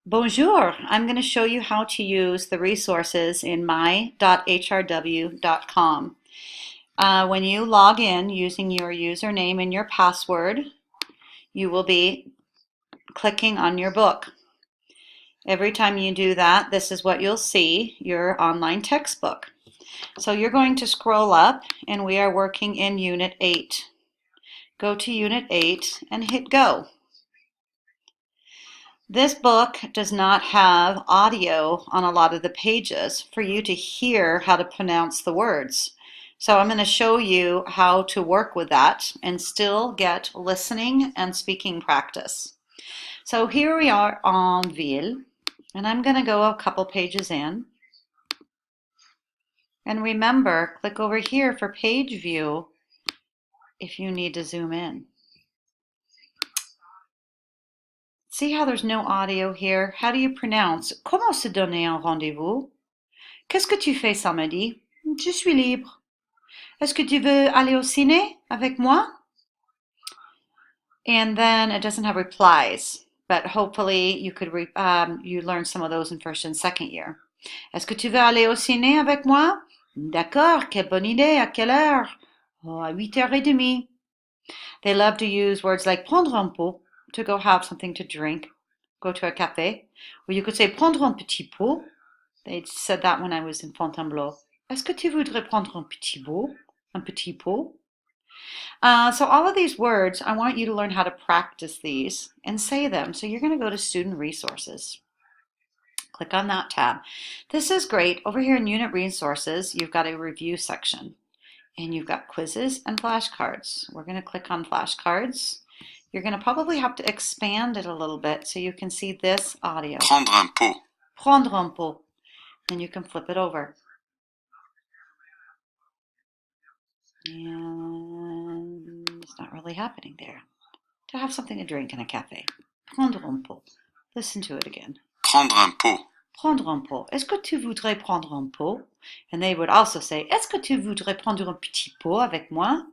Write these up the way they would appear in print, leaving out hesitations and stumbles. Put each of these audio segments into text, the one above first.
Bonjour, I'm going to show you how to use the resources in my.hrw.com. When you log in using your username and your password, you will be clicking on your book. Every time you do that, this is what you'll see, your online textbook. So you're going to scroll up and we are working in Unit 8. Go to Unit 8 and hit go. This book does not have audio on a lot of the pages for you to hear how to pronounce the words. So I'm going to show you how to work with that and still get listening and speaking practice. So here we are en ville, and I'm going to go a couple pages in. And remember, click over here for page view if you need to zoom in. See how there's no audio here? How do you pronounce? Comment se donner un rendez-vous? Qu'est-ce que tu fais samedi? Je suis libre. Est-ce que tu veux aller au ciné avec moi? And then it doesn't have replies, but hopefully you could you learn some of those in first and second year. Est-ce que tu veux aller au ciné avec moi? D'accord, quelle bonne idée. À quelle heure? Oh, à 8h30. They love to use words like prendre un pot to go have something to drink, go to a café. Or you could say prendre un petit pot. They said that when I was in Fontainebleau. Est-ce que tu voudrais prendre un petit pot? Un petit pot? So all of these words, I want you to learn how to practice these and say them. So you're going to go to Student Resources. Click on that tab. This is great. Over here in Unit Resources, you've got a review section. And you've got quizzes and flashcards. We're going to click on flashcards. You're going to probably have to expand it a little bit so you can see this audio. Prendre un pot. Prendre un pot. And you can flip it over. And it's not really happening there. To have something to drink in a cafe. Prendre un pot. Listen to it again. Prendre un pot. Prendre un pot. Est-ce que tu voudrais prendre un pot? And they would also say, est-ce que tu voudrais prendre un petit pot avec moi?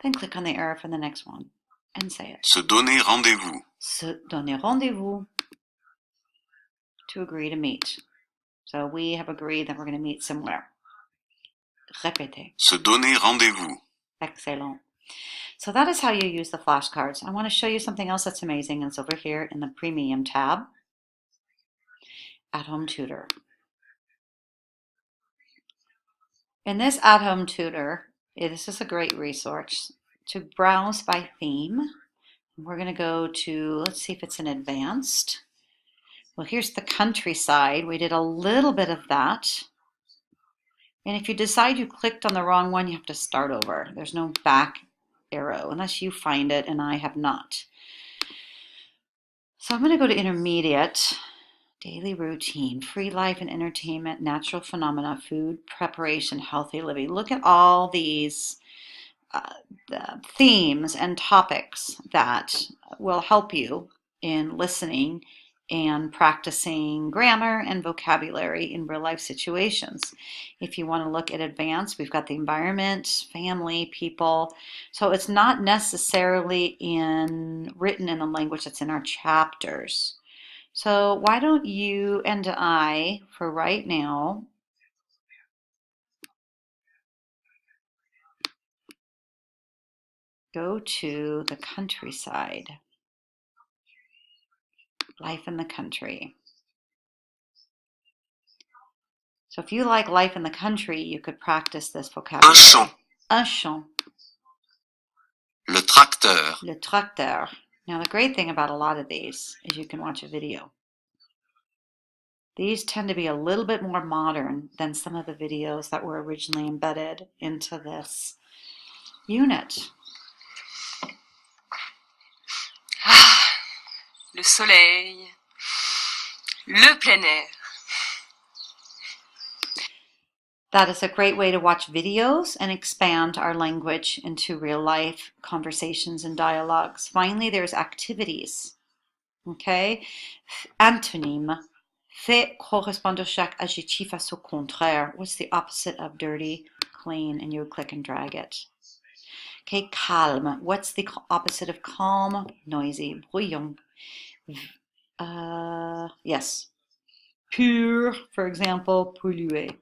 Then click on the arrow for the next one and say it. Se donner rendez-vous. Se donner rendez-vous. To agree to meet. So we have agreed that we're going to meet somewhere. Répétez. Se donner rendez-vous. Excellent. So that is how you use the flashcards. I want to show you something else that's amazing. It's over here in the Premium tab. At-Home Tutor. In this At-Home Tutor, this is a great resource to browse by theme. We're going to go to, let's see if it's in Advanced. Well, here's the countryside. We did a little bit of that. And if you decide you clicked on the wrong one, you have to start over. There's no back arrow unless you find it, and I have not. So I'm going to go to Intermediate. Daily routine, free life and entertainment, natural phenomena, food preparation, healthy living. Look at all these the themes and topics that will help you in listening and practicing grammar and vocabulary in real life situations. If you want to look at advanced, we've got the environment, family, people. So it's not necessarily written in the language that's in our chapters. So why don't you and I, for right now, go to the countryside, life in the country. So if you like life in the country, you could practice this vocabulary. Un champ. Un champ. Le tracteur. Le tracteur. Now the great thing about a lot of these is you can watch a video. These tend to be a little bit more modern than some of the videos that were originally embedded into this unit. Ah, le soleil, le plein air. That is a great way to watch videos and expand our language into real life conversations and dialogues. Finally, there's activities. Okay? Antonyme. Fait correspondre chaque adjectif à son contraire. What's the opposite of dirty? Clean. And you would click and drag it. Okay, calme. What's the opposite of calm? Noisy. Bruyant. Yes. Pur, for example, polluer.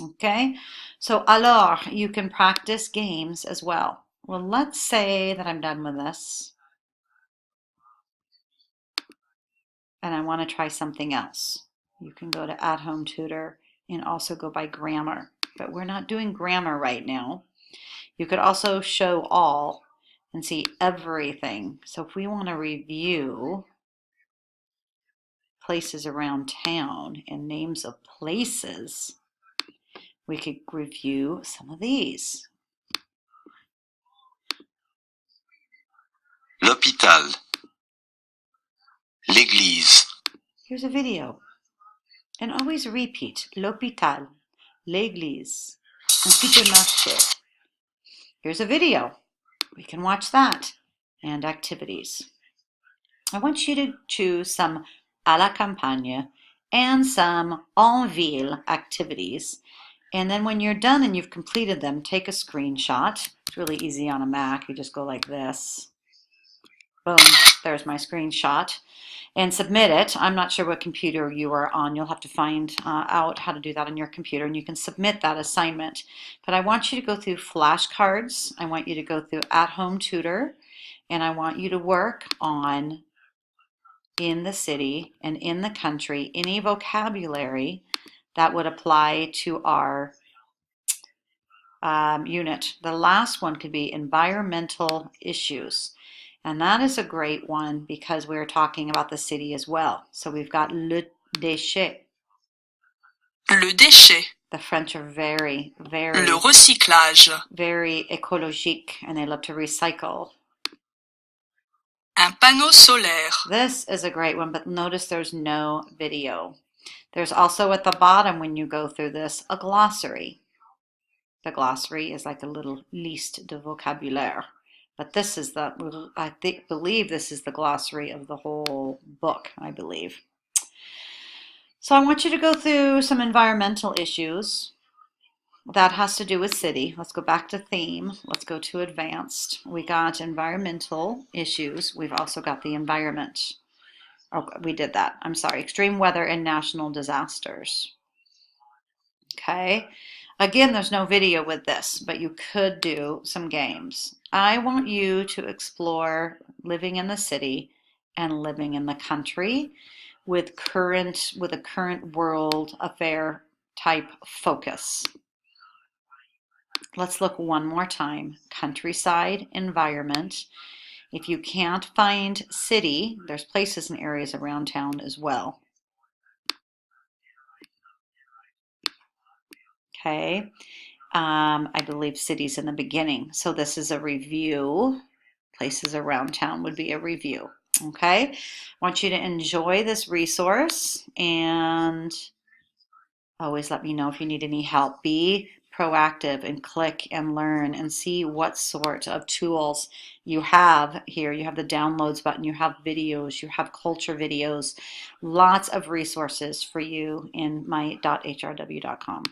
Okay, so alors, you can practice games as well. Well, let's say that I'm done with this and I want to try something else. You can go to at-home tutor and also go by grammar, but we're not doing grammar right now. You could also show all and see everything. So if we want to review places around town and names of places, we could review some of these. L'hôpital. L'église. Here's a video. And always repeat. L'hôpital, l'église, un supermarché. Here's a video. We can watch that. And activities. I want you to choose some à la campagne and some en ville activities. And then when you're done and you've completed them, take a screenshot. It's really easy on a Mac. You just go like this. Boom, there's my screenshot. And submit it. I'm not sure what computer you are on. You'll have to find out how to do that on your computer, and you can submit that assignment. But I want you to go through flashcards. I want you to go through at-home tutor, and I want you to work on in the city and in the country any vocabulary that would apply to our unit. The last one could be environmental issues. And that is a great one because we're talking about the city as well. So we've got le déchet. Le déchet. The French are very, Le recyclage. very écologique, and they love to recycle. Un panneau solaire. This is a great one, but notice there's no video. There's also at the bottom when you go through this a glossary. The glossary is like a little liste de vocabulaire. But this is the, believe this is the glossary of the whole book, I believe. So I want you to go through some environmental issues. That has to do with city. Let's go back to theme. Let's go to advanced. We got environmental issues. We've also got the environment. Oh, we did that. I'm sorry. Extreme weather and national disasters. Okay. Again, there's no video with this, but you could do some games. I want you to explore living in the city and living in the country with a current world affair type focus. Let's look one more time. Countryside, environment. If you can't find city, there's places and areas around town as well. Okay. I believe cities in the beginning. So this is a review. Places around town would be a review. Okay. I want you to enjoy this resource and always let me know if you need any help. Be proactive and click and learn and see what sort of tools you have here. You have the downloads button, you have videos, you have culture videos, lots of resources for you in my.hrw.com.